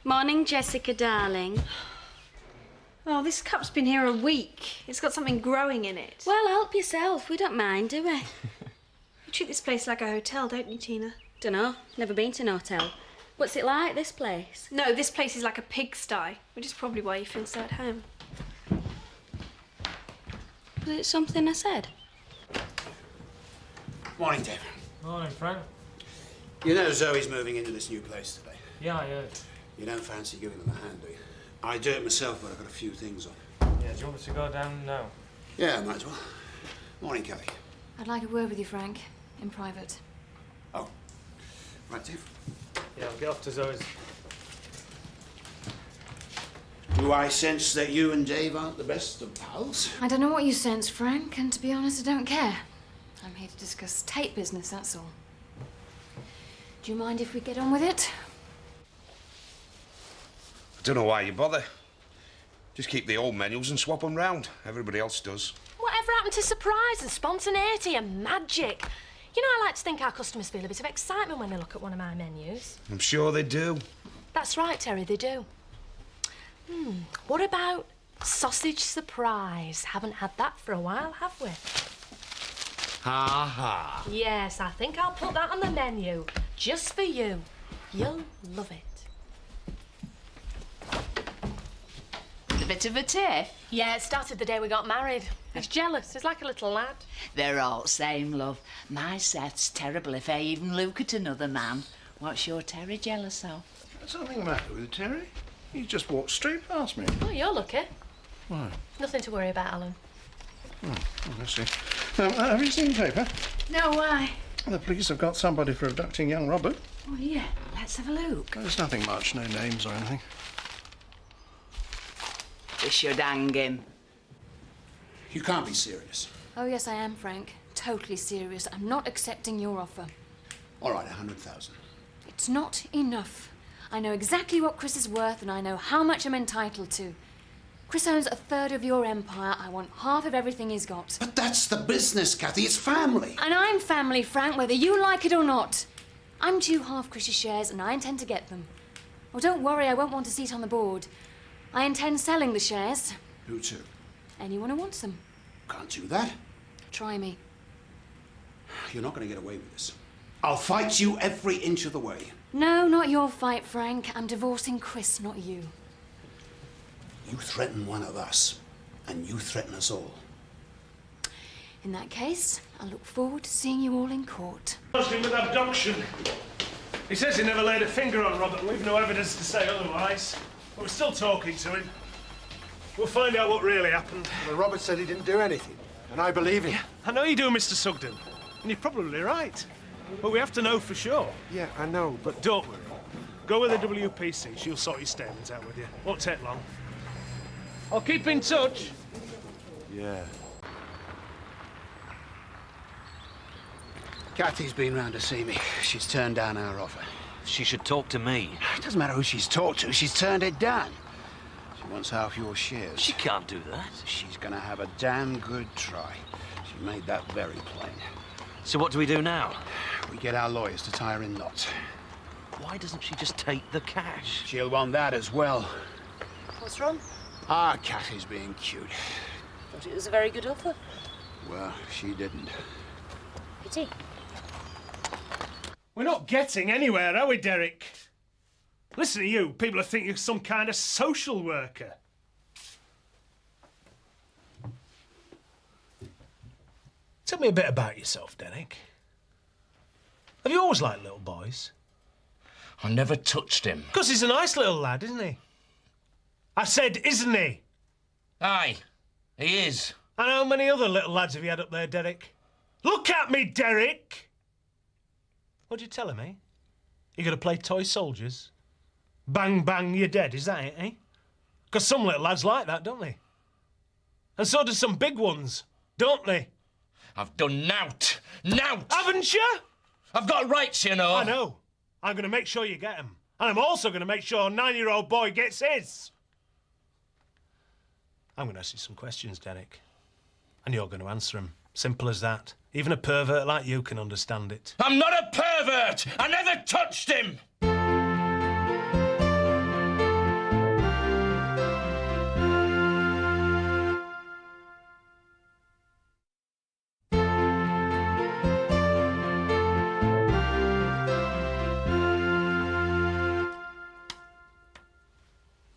Morning, Jessica, darling. Oh, this cup's been here a week. It's got something growing in it. Well, help yourself. We don't mind, do we? You treat this place like a hotel, don't you, Tina? Dunno. Never been to an hotel. What's it like, this place? No, this place is like a pigsty, which is probably why you feel so at home. Was it something I said? Morning, Dave. Morning, Frank. You know Zoe's moving into this new place today. Yeah, I heard. You don't fancy giving them a hand, do you? I do it myself, but I've got a few things on. Yeah, do you want me to go down now? Yeah, might as well. Morning, Kelly. I'd like a word with you, Frank, in private. Oh. Right, Dave. Yeah, I'll get off to Zoe's. Do I sense that you and Dave aren't the best of pals? I don't know what you sense, Frank, and to be honest, I don't care. I'm here to discuss tape business, that's all. Do you mind if we get on with it? I Don't know why you bother. Just keep the old menus and swap them round. Everybody else does. Whatever happened to surprise and spontaneity and magic? You know, I like to think our customers feel a bit of excitement when they look at one of my menus. I'm sure they do. That's right, Terry, they do. What about sausage surprise? Haven't had that for a while, have we? Ha ha. Yes, I think I'll put that on the menu. Just for you. You'll love it. A bit of a tiff. Yeah, it started the day we got married. He's jealous. He's like a little lad. They're all same, love. My Seth's terrible if I even look at another man. What's your Terry jealous of? There's nothing the matter with Terry. He just walked straight past me. Oh, you're lucky. Why? Nothing to worry about, Alan. I see. Have you seen the paper? No, why? The police have got somebody for abducting young Robert. Oh, yeah. Let's have a look. There's nothing much, no names or anything. We should hang him. You can't be serious. Oh, yes, I am, Frank. Totally serious. I'm not accepting your offer. All right, 100,000. It's not enough. I know exactly what Chris is worth, and I know how much I'm entitled to. Chris owns a third of your empire. I want half of everything he's got. But that's the business, Kathy. It's family. And I'm family, Frank, whether you like it or not. I'm due half Chris's shares, and I intend to get them. Oh, don't worry, I won't want a seat on the board. I intend selling the shares. Who to? Anyone who wants them. Can't do that. Try me. You're not going to get away with this. I'll fight you every inch of the way. No, not your fight, Frank. I'm divorcing Chris, not you. You threaten one of us, and you threaten us all. In that case, I look forward to seeing you all in court. Charged him with abduction. He says he never laid a finger on Robert. We've no evidence to say otherwise. But we're still talking to him. We'll find out what really happened. Well, Robert said he didn't do anything, and I believe him. I know you do, Mr. Sugden, and you're probably right. But we have to know for sure. Yeah, I know, but... Don't worry. Go with the WPC. She'll sort your statements out with you. Won't take long. I'll keep in touch. Yeah. Kathy's been round to see me. She's turned down our offer. She should talk to me. It doesn't matter who she's talked to. She's turned it down. She wants half your shares. She can't do that. She's going to have a damn good try. She made that very plain. So what do we do now? We get our lawyers to tie her in knots. Why doesn't she just take the cash? She'll want that as well. What's wrong? Ah, Kathy's being cute. Thought it was a very good offer. Well, she didn't. Pity. We're not getting anywhere, are we, Derek? Listen to you. People think you're some kind of social worker. Tell me a bit about yourself, Derek. Have you always liked little boys? I never touched him. Because he's a nice little lad, isn't he? I said, isn't he? Aye, he is. And how many other little lads have you had up there, Derek? Look at me, Derek! What'd you tell him, eh? You gonna play toy soldiers? Bang, bang, you're dead, is that it, eh? Because some little lads like that, don't they? And so do some big ones, don't they? I've done nout. Nout! Haven't you? I've got rights, you know. I know. I'm gonna make sure you get them. And I'm also gonna make sure a 9-year-old boy gets his. I'm gonna ask you some questions, Derek. And you're gonna answer them. Simple as that. Even a pervert like you can understand it. I'm not a pervert! I never touched him!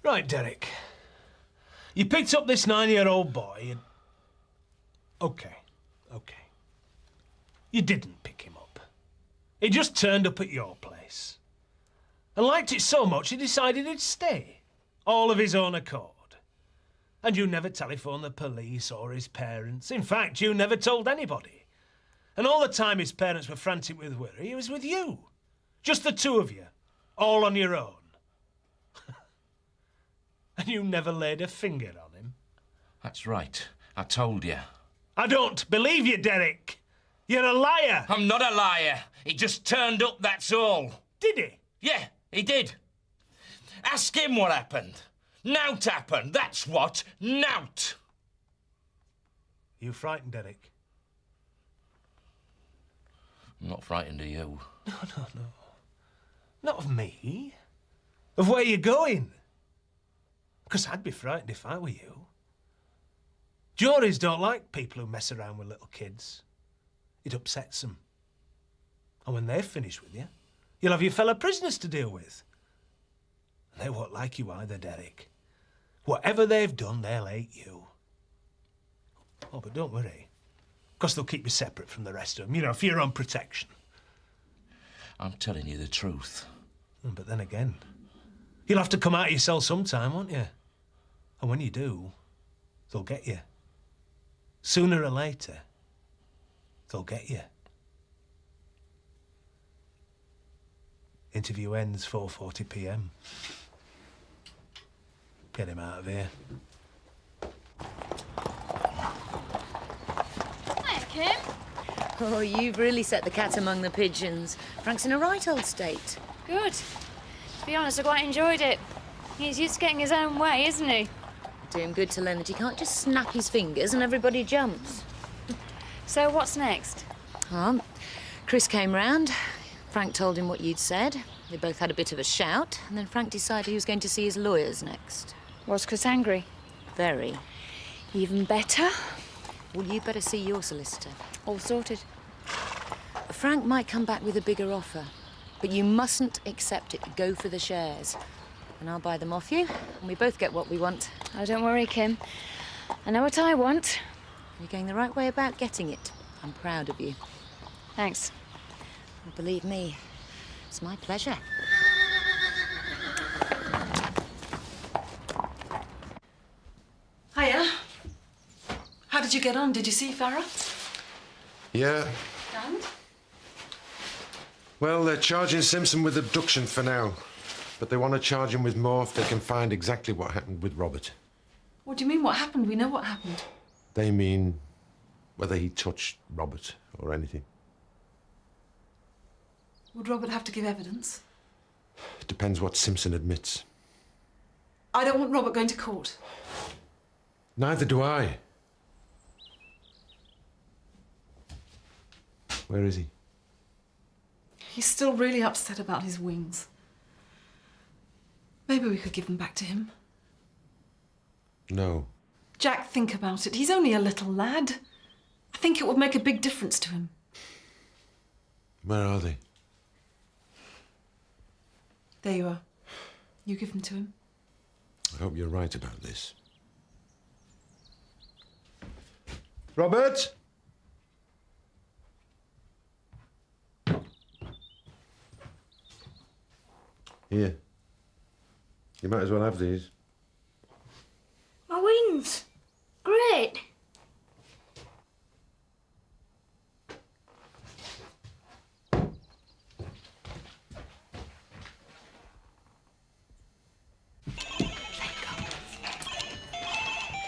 Right, Derek. You picked up this 9-year-old boy and... OK. You didn't pick him up. He just turned up at your place. And liked it so much he decided he'd stay. All of his own accord. And you never telephoned the police or his parents. In fact, you never told anybody. And all the time his parents were frantic with worry, he was with you. Just the two of you. All on your own. And you never laid a finger on him. That's right. I told you. I don't believe you, Derek. You're a liar. I'm not a liar. He just turned up, that's all. Did he? Yeah, he did. Ask him what happened. Nout happened, that's what. Nout. You frightened, Derek? I'm not frightened of you. No. Not of me. Of where you're going. Because I'd be frightened if I were you. Juries don't like people who mess around with little kids. It upsets them. And when they've finished with you, you'll have your fellow prisoners to deal with. And they won't like you either, Derek. Whatever they've done, they'll hate you. Oh, but don't worry. Because they'll keep you separate from the rest of them, you know, for your own protection. I'm telling you the truth. But then again, you'll have to come out of your cell sometime, won't you? And when you do, they'll get you. Sooner or later, they'll get you. Interview ends 4:40 p.m. Get him out of here. Hiya, Kim. Oh, you've really set the cat among the pigeons. Frank's in a right old state. Good. To be honest, I quite enjoyed it. He's used to getting his own way, isn't he? Do him good to learn that he can't just snap his fingers and everybody jumps. So what's next? Chris came round. Frank told him what you'd said. They both had a bit of a shout, and then Frank decided he was going to see his lawyers next. Was Chris angry? Very. Even better? Well, you'd better see your solicitor. All sorted. Frank might come back with a bigger offer, but you mustn't accept it. Go for the shares. And I'll buy them off you, and we both get what we want. Oh, don't worry, Kim. I know what I want. You're going the right way about getting it. I'm proud of you. Thanks. Well, believe me, it's my pleasure. Hiya. How did you get on? Did you see Farah? Yeah. And? Well, they're charging Simpson with abduction for now. But they want to charge him with more if they can find exactly what happened with Robert. What do you mean, what happened? We know what happened. They mean whether he touched Robert or anything. Would Robert have to give evidence? It depends what Simpson admits. I don't want Robert going to court. Neither do I. Where is he? He's still really upset about his wings. Maybe we could give them back to him. No. Jack, think about it. He's only a little lad. I think it would make a big difference to him. Where are they? There you are. You give them to him. I hope you're right about this. Robert? Here. You might as well have these. My wings. Great.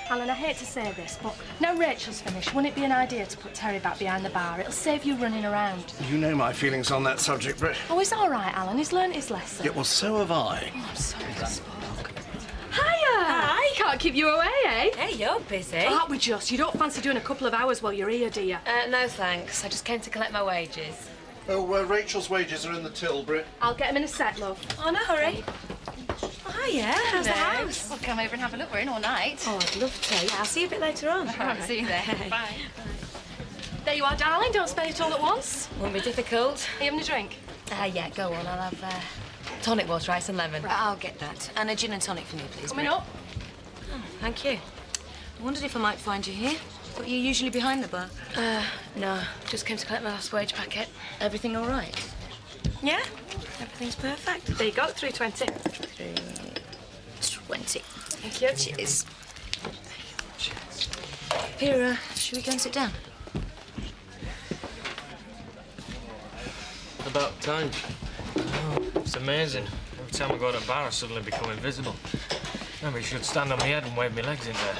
Alan, I hate to say this, but now Rachel's finished, wouldn't it be an idea to put Terry back behind the bar? It'll save you running around. You know my feelings on that subject, Britt. Oh, it's all right, Alan. He's learnt his lesson. Yeah, well, so have I. Oh, I'm sorry I spoke. Hiya! Hi, can't keep you away, eh? Hey, you're busy. Aren't we just? You don't fancy doing a couple of hours while you're here, do you? No, thanks. I just came to collect my wages. Oh, Rachel's wages are in the till, Britt. I'll get him in a set, love. Oh, no hurry. Hiya, how's the Hello. house? Well, come over and have a look. We're in all night. Oh, I'd love to. Yeah, I'll see you a bit later on. All right, see you there. Bye. There you are, darling. Don't spend it all at once. Won't be difficult. Are you having a drink? Yeah, go on. I'll have tonic water, ice and lemon. Right, I'll get that. And a gin and tonic for me, please. Coming Britt. up. Oh, thank you. I wondered if I might find you here. Thought you're usually behind the bar. No. Just came to collect my last wage packet. Everything all right? Yeah? Everything's perfect. There you go, 320. 320. Thank you. Cheers. Here, should we go and sit down? About time. Oh, it's amazing. Every time I go to a bar, I suddenly become invisible. Maybe I should stand on my head and wave my legs in there.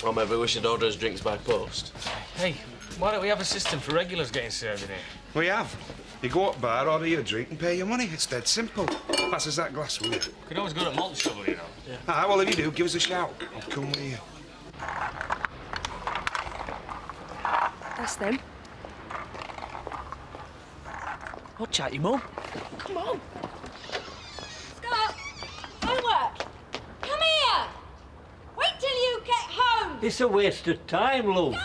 Or maybe we should order us drinks by post. Hey, why don't we have a system for regulars getting served in here? We have. You go up bar, order your drink and pay your money. It's dead simple. Pass us that glass, will you? Could always go to malt shovel, you know. Yeah. Ah, well, if you do, give us a shout. I'll come with you. That's them. Watch out, you mum. Come on. Scott! Homework! Come here! Wait till you get home! It's a waste of time, love.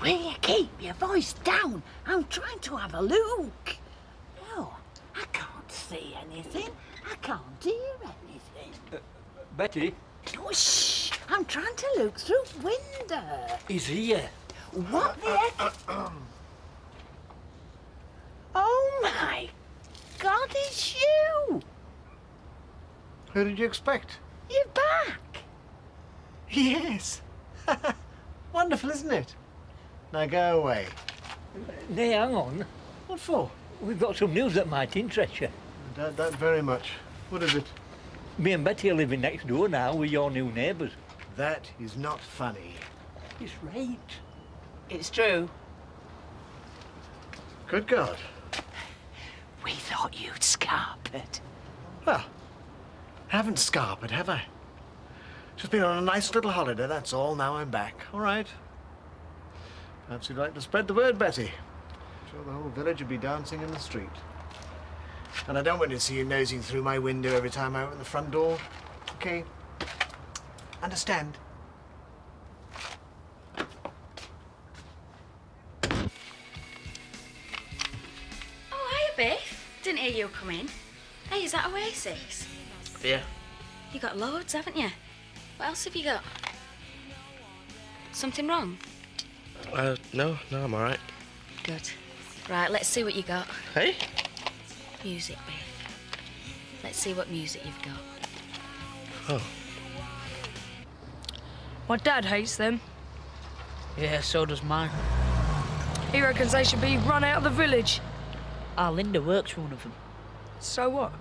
Will you keep your voice down? I'm trying to have a look. Oh, I can't see anything. I can't hear anything. Betty, Oh, shh! I'm trying to look through window. he's here. What the heck? Oh, my God, it's you! Who did you expect? You're back! Yes. Wonderful, isn't it? Now go away. Nay, hang on. What for? We've got some news that might interest you. I doubt that very much. What is it? Me and Betty are living next door now with your new neighbours. That is not funny. It's right. It's true. Good God. We thought you'd scarpered. Well, haven't scarpered, have I? Just been on a nice little holiday, that's all. Now I'm back. All right. Perhaps you'd like to spread the word, Betty. I'm sure the whole village would be dancing in the street. And I don't want to see you nosing through my window every time I open the front door. Okay? Understand? Oh, hiya, Biff. Didn't hear you come in. Hey, is that Oasis? Yeah. You got loads, haven't you? What else have you got? Something wrong? No, I'm all right. Good. Right, let's see what you got. Hey? Music, Biff. Let's see what music you've got. Oh. My dad hates them. Yeah, so does mine. He reckons they should be run out of the village. Our Linda works for one of them. So what?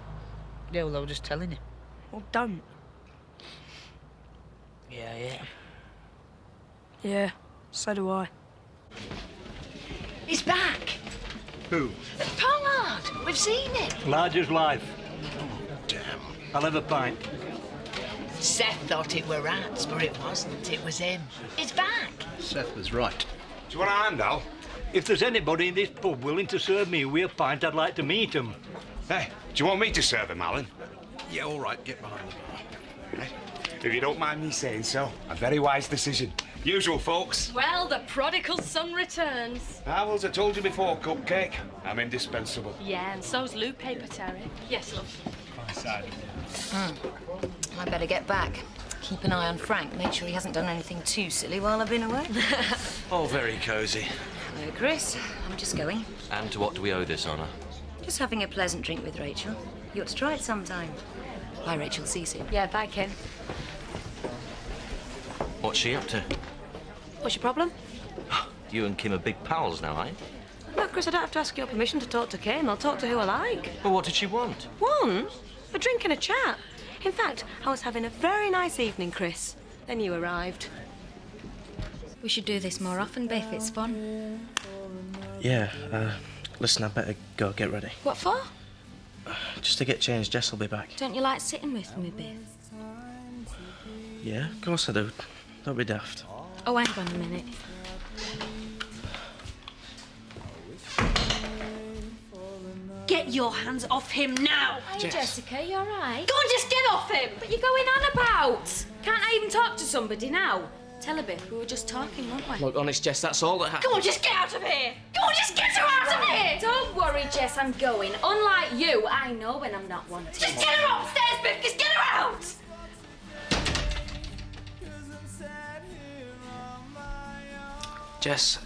Yeah, well, I was just telling you. Well, don't. Yeah. Yeah, so do I. He's back. Who? Pollard. We've seen him. Large as life. Damn. I'll have a pint. Seth thought it were rats, but it wasn't. It was him. He's back. Seth was right. Do you want a hand, Al? If there's anybody in this pub willing to serve me with a pint, I'd like to meet him. Hey, do you want me to serve him, Alan? Yeah, all right. Get behind the bar. Hey, if you don't mind me saying so, a very wise decision. Usual, folks. Well, the prodigal son returns. Ah, well, as I told you before, Cupcake, I'm indispensable. Yeah, and so's Lou Paper Terry. Yes, love. I better get back. Keep an eye on Frank. Make sure he hasn't done anything too silly while I've been away. Oh, very cosy. Hello, Chris. I'm just going. And to what do we owe this honour? Just having a pleasant drink with Rachel. You ought to try it sometime. Bye, Rachel. See you soon. Yeah, bye, Ken. What's she up to? What's your problem? You and Kim are big pals now, eh? No, Chris, I don't have to ask your permission to talk to Kim. I'll talk to who I like. Well, what did she want? One? A drink and a chat. In fact, I was having a very nice evening, Chris. Then you arrived. We should do this more often, Biff. It's fun. Yeah, listen, I better go get ready. What for? Just to get changed, Jess will be back. Don't you like sitting with me, Biff? Yeah, of course I do. Don't be daft. Oh, hang on a minute. Get your hands off him now! Hey, Jessica, you all right? Go on, just get off him! What are you going on about? Can't I even talk to somebody now? Tell her, Biff, we were just talking, weren't we? Look, honest, Jess, that's all that happened. Go on, just get out of here! Go on, just get her out of here! Don't worry, Jess, I'm going. Unlike you, I know when I'm not wanted. Just get her upstairs, Biff! Just get her out! Jess,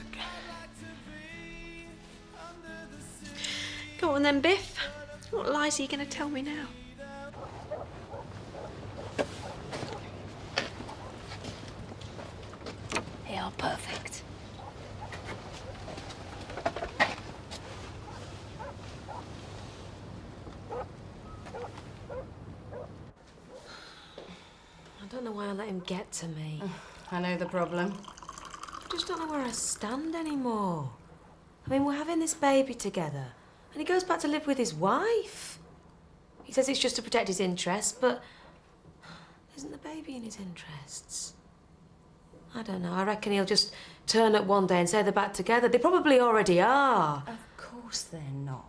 Go on then, Biff. What lies are you going to tell me now? You're perfect. I don't know why I let him get to me. I know the problem. I just don't know where I stand anymore. I mean, we're having this baby together. And he goes back to live with his wife. He says it's just to protect his interests, but isn't the baby in his interests? I don't know. I reckon he'll just turn up one day and say they're back together. They probably already are. Of course they're not.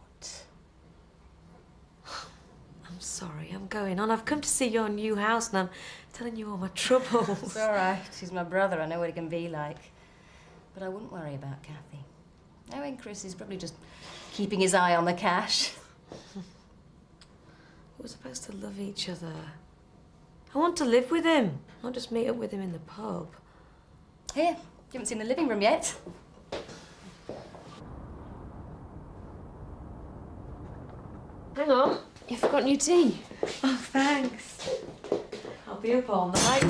I'm sorry, I'm going on. I've come to see your new house and I'm telling you all my troubles. It's all right. He's my brother. I know what he can be like. But I wouldn't worry about Kathy. Knowing Chris is probably just keeping his eye on the cash. We're supposed to love each other. I want to live with him, not just meet up with him in the pub. Here, you haven't seen the living room yet. Hang on, you've forgotten your tea. Oh, thanks. I'll be up all night.